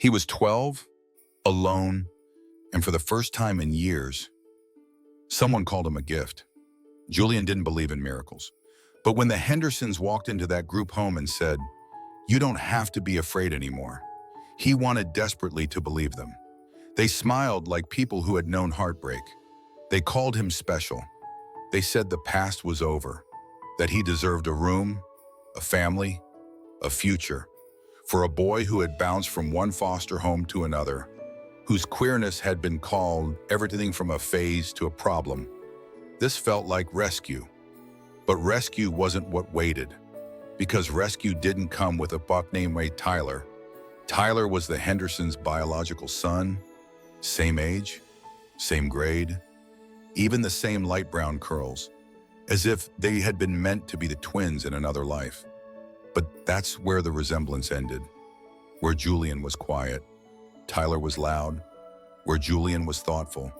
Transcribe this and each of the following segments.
He was 12, alone, and for the first time in years, someone called him a gift. Julian didn't believe in miracles. But when the Hendersons walked into that group home and said, "You don't have to be afraid anymore," he wanted desperately to believe them. They smiled like people who had known heartbreak. They called him special. They said the past was over, that he deserved a room, a family, a future, for a boy who had bounced from one foster home to another, whose queerness had been called everything from a phase to a problem. This felt like rescue. But rescue wasn't what waited, because rescue didn't come with a buck named Tyler. Tyler was the Hendersons' biological son, same age, same grade, even the same light brown curls, as if they had been meant to be the twins in another life. But that's where the resemblance ended. Where Julian was quiet, Tyler was loud. Where Julian was thoughtful,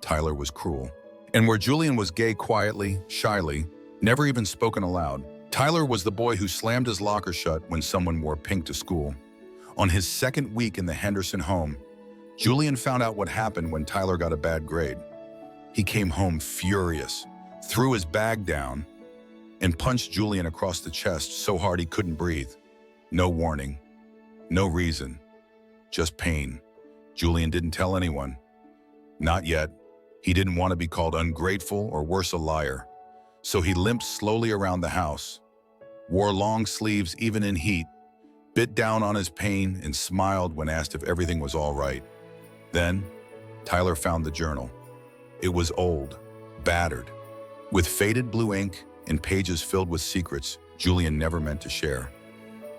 Tyler was cruel. And where Julian was gay quietly, shyly, never even spoken aloud, Tyler was the boy who slammed his locker shut when someone wore pink to school. On his second week in the Henderson home, Julian found out what happened when Tyler got a bad grade. He came home furious, threw his bag down, and punched Julian across the chest so hard he couldn't breathe. No warning, no reason, just pain. Julian didn't tell anyone. Not yet. He didn't want to be called ungrateful or worse, a liar. So he limped slowly around the house, wore long sleeves even in heat, bit down on his pain and smiled when asked if everything was all right. Then, Tyler found the journal. It was old, battered, with faded blue ink and pages filled with secrets Julian never meant to share.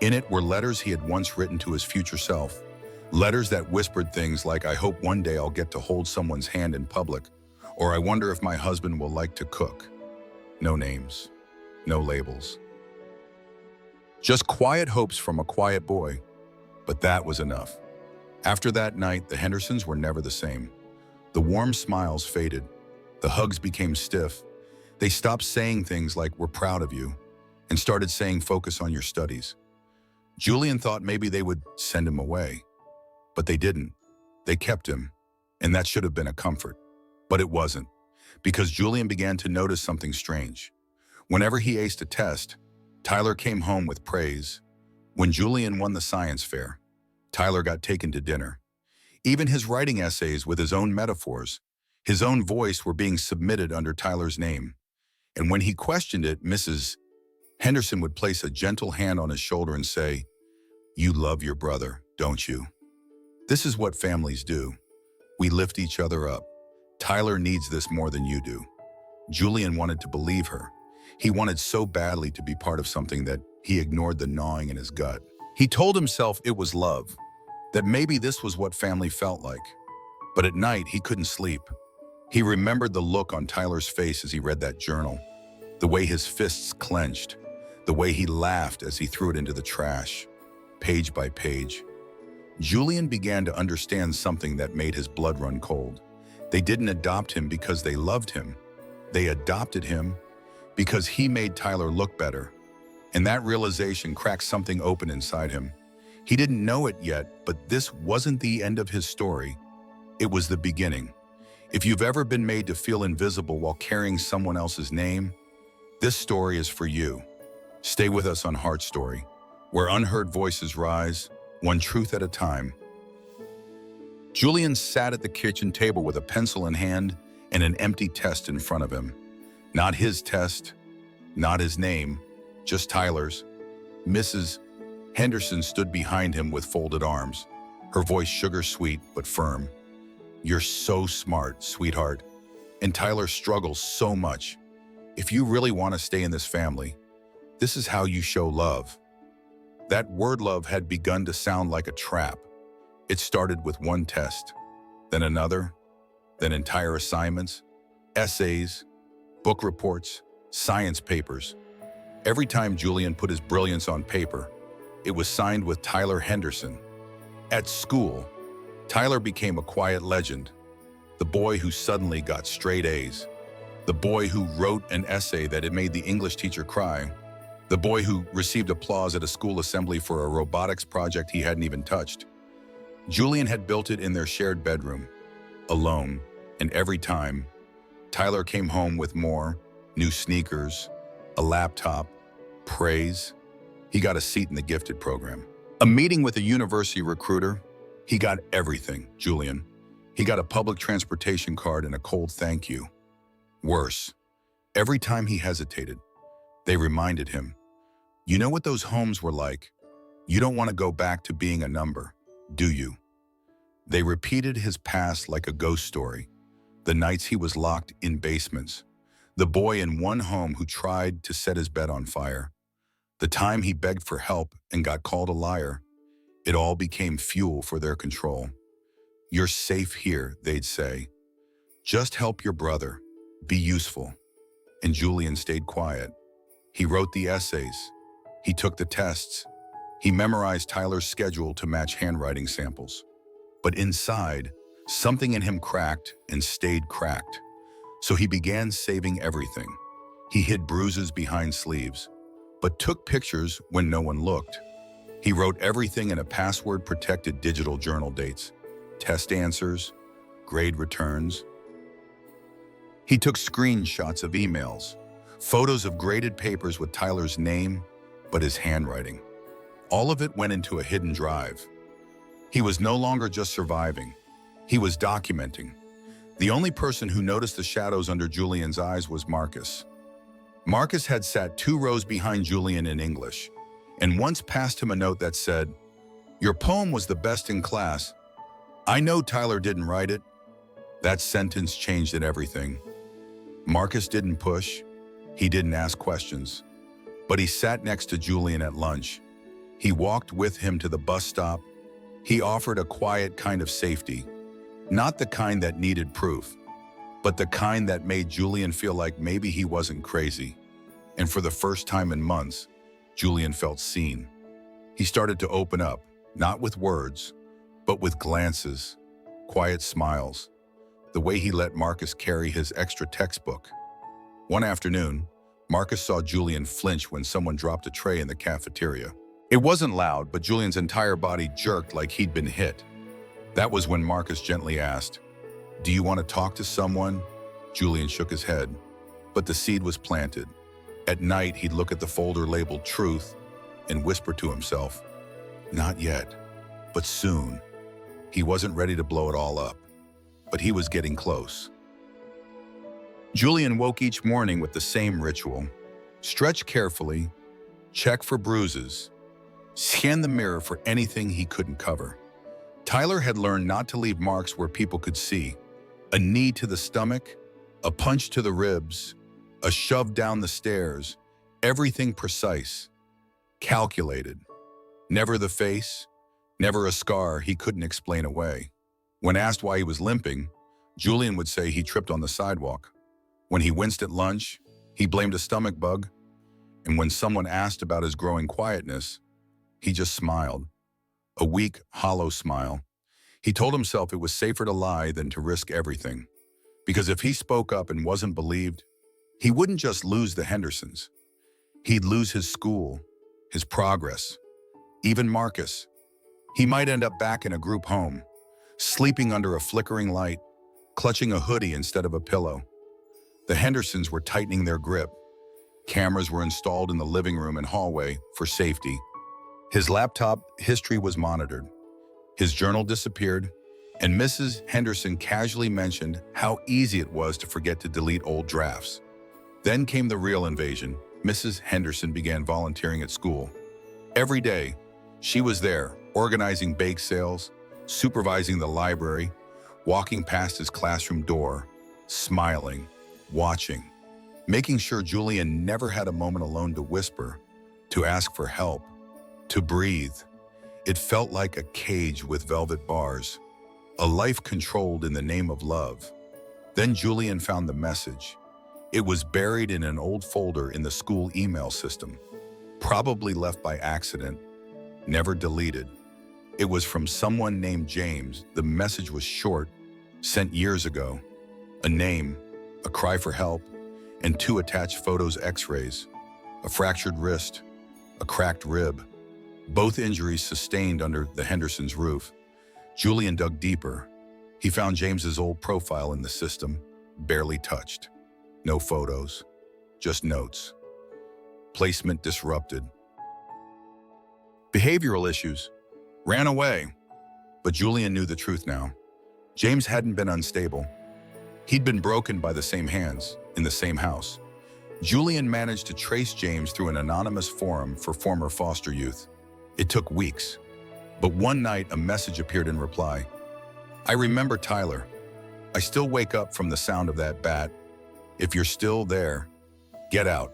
In it were letters he had once written to his future self. Letters that whispered things like, "I hope one day I'll get to hold someone's hand in public," or "I wonder if my husband will like to cook." No names, no labels. Just quiet hopes from a quiet boy. But that was enough. After that night, the Hendersons were never the same. The warm smiles faded. The hugs became stiff. They stopped saying things like, "We're proud of you," and started saying, "Focus on your studies." Julian thought maybe they would send him away. But they didn't. They kept him, and that should have been a comfort. But it wasn't, because Julian began to notice something strange. Whenever he aced a test, Tyler came home with praise. When Julian won the science fair, Tyler got taken to dinner. Even his writing essays with his own metaphors, his own voice were being submitted under Tyler's name. And when he questioned it, Mrs. Henderson would place a gentle hand on his shoulder and say, "You love your brother, don't you?" This is what families do. We lift each other up. Tyler needs this more than you do. Julian wanted to believe her. He wanted so badly to be part of something that he ignored the gnawing in his gut. He told himself it was love, that maybe this was what family felt like. But at night, he couldn't sleep. He remembered the look on Tyler's face as he read that journal, the way his fists clenched, the way he laughed as he threw it into the trash, page by page. Julian began to understand something that made his blood run cold. They didn't adopt him because they loved him. They adopted him because he made Tyler look better. And that realization cracked something open inside him. He didn't know it yet, but this wasn't the end of his story. It was the beginning. If you've ever been made to feel invisible while carrying someone else's name, this story is for you. Stay with us on Heart Story, where unheard voices rise, one truth at a time. Julian sat at the kitchen table with a pencil in hand and an empty test in front of him. Not his test, not his name, just Tyler's. Mrs. Henderson stood behind him with folded arms, her voice sugar-sweet but firm. "You're so smart, sweetheart." And Tyler struggles so much. If you really want to stay in this family, this is how you show love. That word love had begun to sound like a trap. It started with one test, then another, then entire assignments, essays, book reports, science papers. Every time Julian put his brilliance on paper, it was signed with Tyler Henderson. At school, Tyler became a quiet legend, the boy who suddenly got straight A's, the boy who wrote an essay that it made the English teacher cry, the boy who received applause at a school assembly for a robotics project he hadn't even touched. Julian had built it in their shared bedroom, alone, and every time, Tyler came home with more, new sneakers, a laptop, praise. He got a seat in the gifted program. A meeting with a university recruiter. He got everything, Julian. He got a public transportation card and a cold thank you. Worse, every time he hesitated, they reminded him, you know what those homes were like? You don't want to go back to being a number, do you? They repeated his past like a ghost story. The nights he was locked in basements. The boy in one home who tried to set his bed on fire. The time he begged for help and got called a liar. It all became fuel for their control. You're safe here, they'd say. Just help your brother. Be useful. And Julian stayed quiet. He wrote the essays. He took the tests. He memorized Tyler's schedule to match handwriting samples. But inside, something in him cracked and stayed cracked. So he began saving everything. He hid bruises behind sleeves, but took pictures when no one looked. He wrote everything in a password-protected digital journal: dates, test answers, grade returns. He took screenshots of emails, photos of graded papers with Tyler's name, but his handwriting. All of it went into a hidden drive. He was no longer just surviving. He was documenting. The only person who noticed the shadows under Julian's eyes was Marcus. Marcus had sat 2 rows behind Julian in English, and once passed him a note that said, "Your poem was the best in class. I know Tyler didn't write it." That sentence changed everything. Marcus didn't push. He didn't ask questions. But he sat next to Julian at lunch. He walked with him to the bus stop. He offered a quiet kind of safety, not the kind that needed proof, but the kind that made Julian feel like maybe he wasn't crazy. And for the first time in months, Julian felt seen. He started to open up, not with words, but with glances, quiet smiles, the way he let Marcus carry his extra textbook. One afternoon, Marcus saw Julian flinch when someone dropped a tray in the cafeteria. It wasn't loud, but Julian's entire body jerked like he'd been hit. That was when Marcus gently asked, "Do you want to talk to someone?" Julian shook his head, but the seed was planted. At night, he'd look at the folder labeled Truth and whisper to himself, "Not yet, but soon." He wasn't ready to blow it all up, but he was getting close. Julian woke each morning with the same ritual. Stretch carefully, check for bruises, scan the mirror for anything he couldn't cover. Tyler had learned not to leave marks where people could see. A knee to the stomach, a punch to the ribs, a shove down the stairs, everything precise, calculated. Never the face, never a scar he couldn't explain away. When asked why he was limping, Julian would say he tripped on the sidewalk. When he winced at lunch, he blamed a stomach bug. And when someone asked about his growing quietness, he just smiled. A weak, hollow smile. He told himself it was safer to lie than to risk everything. Because if he spoke up and wasn't believed, he wouldn't just lose the Hendersons. He'd lose his school, his progress, even Marcus. He might end up back in a group home, sleeping under a flickering light, clutching a hoodie instead of a pillow. The Hendersons were tightening their grip. Cameras were installed in the living room and hallway for safety. His laptop history was monitored. His journal disappeared, and Mrs. Henderson casually mentioned how easy it was to forget to delete old drafts. Then came the real invasion. Mrs. Henderson began volunteering at school. Every day, she was there, organizing bake sales, supervising the library, walking past his classroom door, smiling, watching, making sure Julian never had a moment alone to whisper, to ask for help, to breathe. It felt like a cage with velvet bars, a life controlled in the name of love. Then Julian found the message. It was buried in an old folder in the school email system, probably left by accident, never deleted. It was from someone named James. The message was short, sent years ago. A name, a cry for help, and 2 attached photos: x-rays, a fractured wrist, a cracked rib, both injuries sustained under the Hendersons' roof. Julian dug deeper. He found James's old profile in the system, barely touched. No photos, just notes. Placement disrupted. Behavioral issues. Ran away. But Julian knew the truth now. James hadn't been unstable. He'd been broken by the same hands, in the same house. Julian managed to trace James through an anonymous forum for former foster youth. It took weeks. But one night, a message appeared in reply. I remember Tyler. I still wake up from the sound of that bat. If you're still there, get out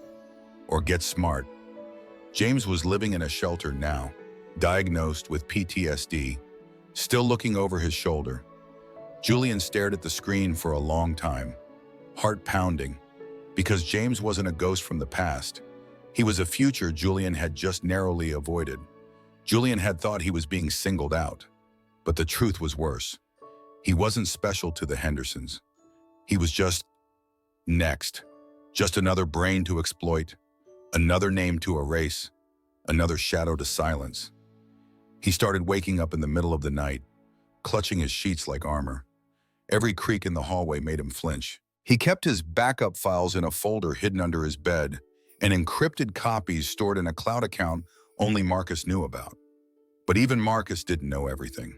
or get smart. James was living in a shelter now, diagnosed with PTSD, still looking over his shoulder. Julian stared at the screen for a long time, heart pounding, because James wasn't a ghost from the past. He was a future Julian had just narrowly avoided. Julian had thought he was being singled out, but the truth was worse. He wasn't special to the Hendersons. He was just next, just another brain to exploit, another name to erase, another shadow to silence. He started waking up in the middle of the night, clutching his sheets like armor. Every creak in the hallway made him flinch. He kept his backup files in a folder hidden under his bed, and encrypted copies stored in a cloud account only Marcus knew about. But even Marcus didn't know everything.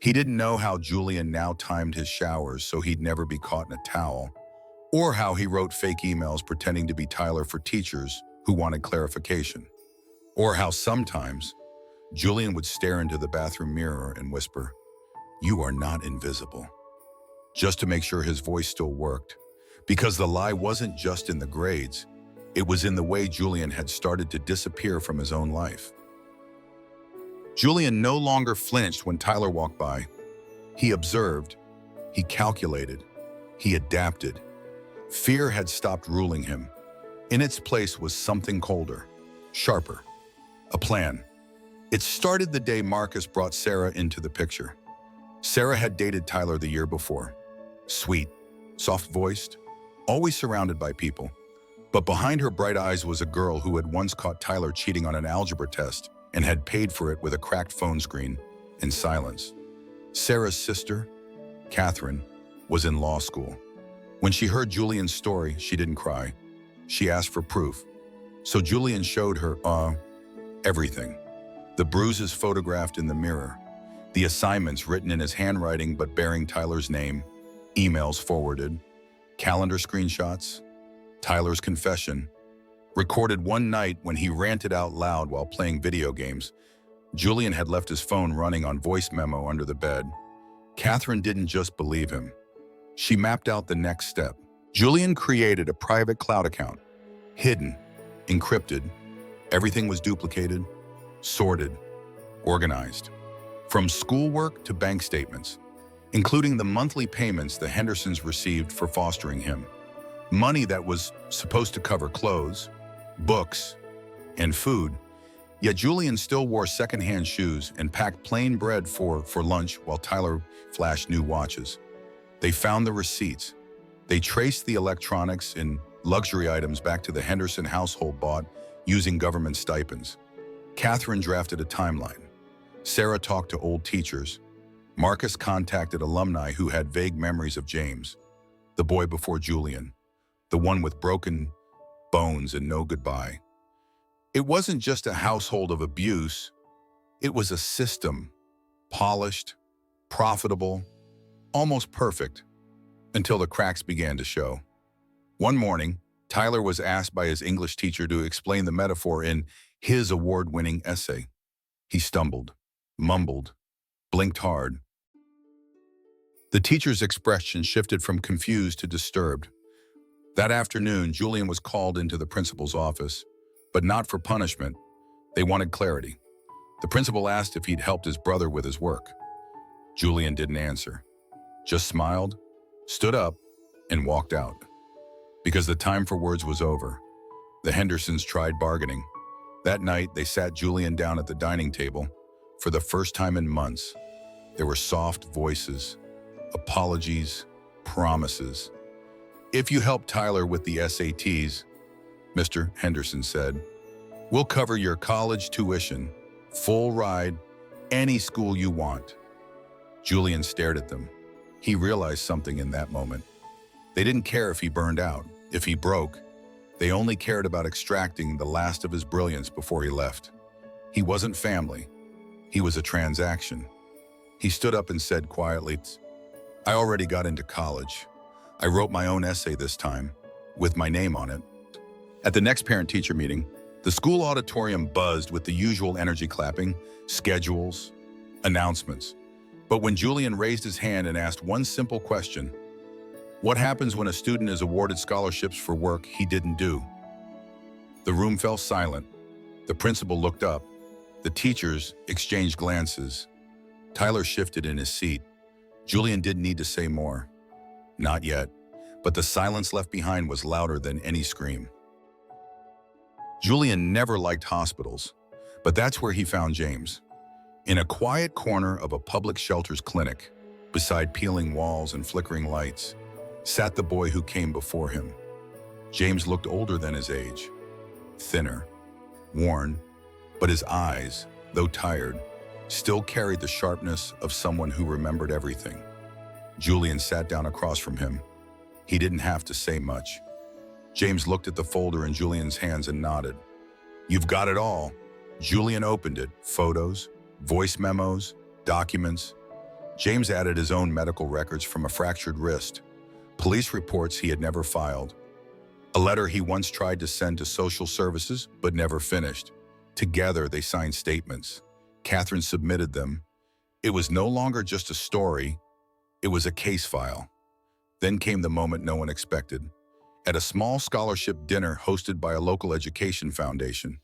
He didn't know how Julian now timed his showers so he'd never be caught in a towel, or how he wrote fake emails pretending to be Tyler for teachers who wanted clarification, or how sometimes Julian would stare into the bathroom mirror and whisper, "You are not invisible," just to make sure his voice still worked. Because the lie wasn't just in the grades, it was in the way Julian had started to disappear from his own life. Julian no longer flinched when Tyler walked by. He observed, he calculated, he adapted. Fear had stopped ruling him. In its place was something colder, sharper, a plan. It started the day Marcus brought Sarah into the picture. Sarah had dated Tyler the year before. Sweet, soft-voiced, always surrounded by people. But behind her bright eyes was a girl who had once caught Tyler cheating on an algebra test and had paid for it with a cracked phone screen in silence. Sarah's sister, Catherine, was in law school. When she heard Julian's story, she didn't cry. She asked for proof. So Julian showed her, everything. The bruises photographed in the mirror, the assignments written in his handwriting but bearing Tyler's name, emails forwarded, calendar screenshots, Tyler's confession, recorded one night when he ranted out loud while playing video games. Julian had left his phone running on voice memo under the bed. Catherine didn't just believe him. She mapped out the next step. Julian created a private cloud account, hidden, encrypted. Everything was duplicated, sorted, organized. From schoolwork to bank statements, including the monthly payments the Hendersons received for fostering him. Money that was supposed to cover clothes, books, and food, yet Julian still wore secondhand shoes and packed plain bread for lunch while Tyler flashed new watches. They found the receipts. They traced the electronics and luxury items back to the Henderson household bought using government stipends. Catherine drafted a timeline. Sarah talked to old teachers. Marcus contacted alumni who had vague memories of James, the boy before Julian, the one with broken bones and no goodbye. It wasn't just a household of abuse. It was a system, polished, profitable, almost perfect, until the cracks began to show. One morning, Tyler was asked by his English teacher to explain the metaphor in his award-winning essay. He stumbled, mumbled, blinked hard. The teacher's expression shifted from confused to disturbed. That afternoon, Julian was called into the principal's office, but not for punishment. They wanted clarity. The principal asked if he'd helped his brother with his work. Julian didn't answer, just smiled, stood up, and walked out. Because the time for words was over. The Hendersons tried bargaining. That night, they sat Julian down at the dining table. For the first time in months, there were soft voices, apologies, promises. "If you help Tyler with the SATs," Mr. Henderson said, "we'll cover your college tuition, full ride, any school you want." Julian stared at them. He realized something in that moment. They didn't care if he burned out, if he broke. They only cared about extracting the last of his brilliance before he left. He wasn't family. He was a transaction. He stood up and said quietly, "I already got into college. I wrote my own essay this time, with my name on it." At the next parent-teacher meeting, the school auditorium buzzed with the usual energy clapping, schedules, announcements. But when Julian raised his hand and asked one simple question, what happens when a student is awarded scholarships for work he didn't do? The room fell silent. The principal looked up. The teachers exchanged glances. Tyler shifted in his seat. Julian didn't need to say more. Not yet, but the silence left behind was louder than any scream. Julian never liked hospitals, but that's where he found James. In a quiet corner of a public shelter's clinic, beside peeling walls and flickering lights, sat the boy who came before him. James looked older than his age, thinner, worn, but his eyes, though tired, still carried the sharpness of someone who remembered everything. Julian sat down across from him. He didn't have to say much. James looked at the folder in Julian's hands and nodded. "You've got it all." Julian opened it, photos, voice memos, documents. James added his own medical records from a fractured wrist, police reports he had never filed, a letter he once tried to send to social services but never finished. Together, they signed statements. Catherine submitted them. It was no longer just a story, it was a case file. Then came the moment no one expected. At a small scholarship dinner hosted by a local education foundation,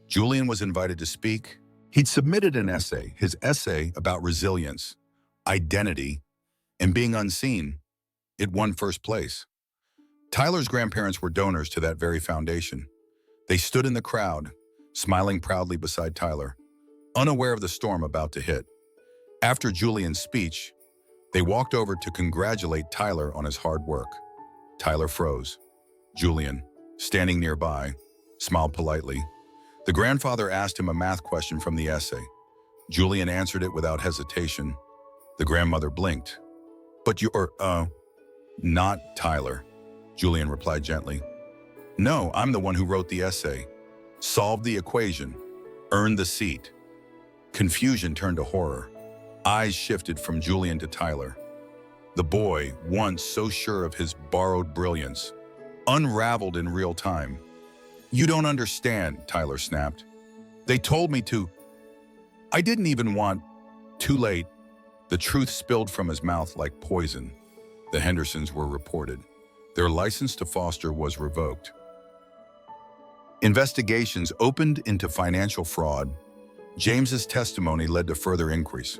Julian was invited to speak. He'd submitted an essay, his essay about resilience, identity, and being unseen. It won first place. Tyler's grandparents were donors to that very foundation. They stood in the crowd, smiling proudly beside Tyler, unaware of the storm about to hit. After Julian's speech, they walked over to congratulate Tyler on his hard work. Tyler froze. Julian, standing nearby, smiled politely. The grandfather asked him a math question from the essay. Julian answered it without hesitation. The grandmother blinked. "But you're, not Tyler," Julian replied gently. "No, I'm the one who wrote the essay, solved the equation, earned the seat." Confusion turned to horror. Eyes shifted from Julian to Tyler. The boy, once so sure of his borrowed brilliance, unraveled in real time. "You don't understand," Tyler snapped. "They told me to. I didn't even want." Too late. The truth spilled from his mouth like poison. The Hendersons were reported. Their license to foster was revoked. Investigations opened into financial fraud. James's testimony led to further inquiries.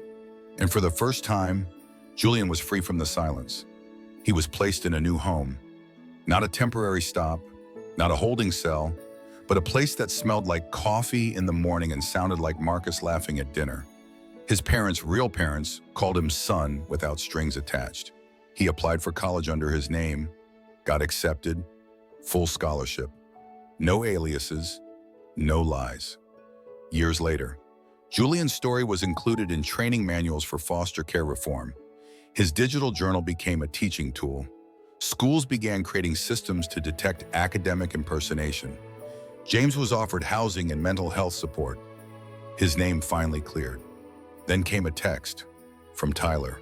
And for the first time, Julian was free from the silence. He was placed in a new home. Not a temporary stop, not a holding cell, but a place that smelled like coffee in the morning and sounded like Marcus laughing at dinner. His parents, real parents, called him son without strings attached. He applied for college under his name, got accepted, full scholarship. No aliases, no lies. Years later, Julian's story was included in training manuals for foster care reform. His digital journal became a teaching tool. Schools began creating systems to detect academic impersonation. James was offered housing and mental health support. His name finally cleared. Then came a text from Tyler.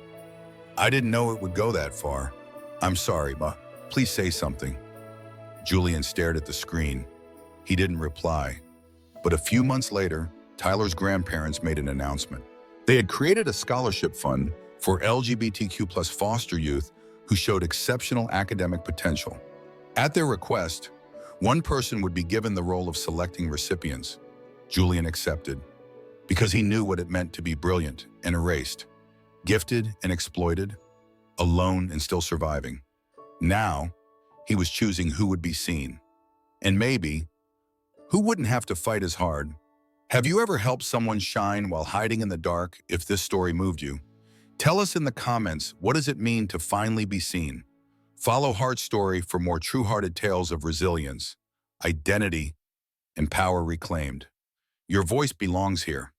"I didn't know it would go that far. I'm sorry, but please say something." Julian stared at the screen. He didn't reply. But a few months later, Tyler's grandparents made an announcement. They had created a scholarship fund for LGBTQ+ foster youth who showed exceptional academic potential. At their request, one person would be given the role of selecting recipients. Julian accepted, because he knew what it meant to be brilliant and erased, gifted and exploited, alone and still surviving. Now, he was choosing who would be seen. And maybe, who wouldn't have to fight as hard? Have you ever helped someone shine while hiding in the dark? If this story moved you, tell us in the comments, what does it mean to finally be seen? Follow Heart Story for more true-hearted tales of resilience, identity, and power reclaimed. Your voice belongs here.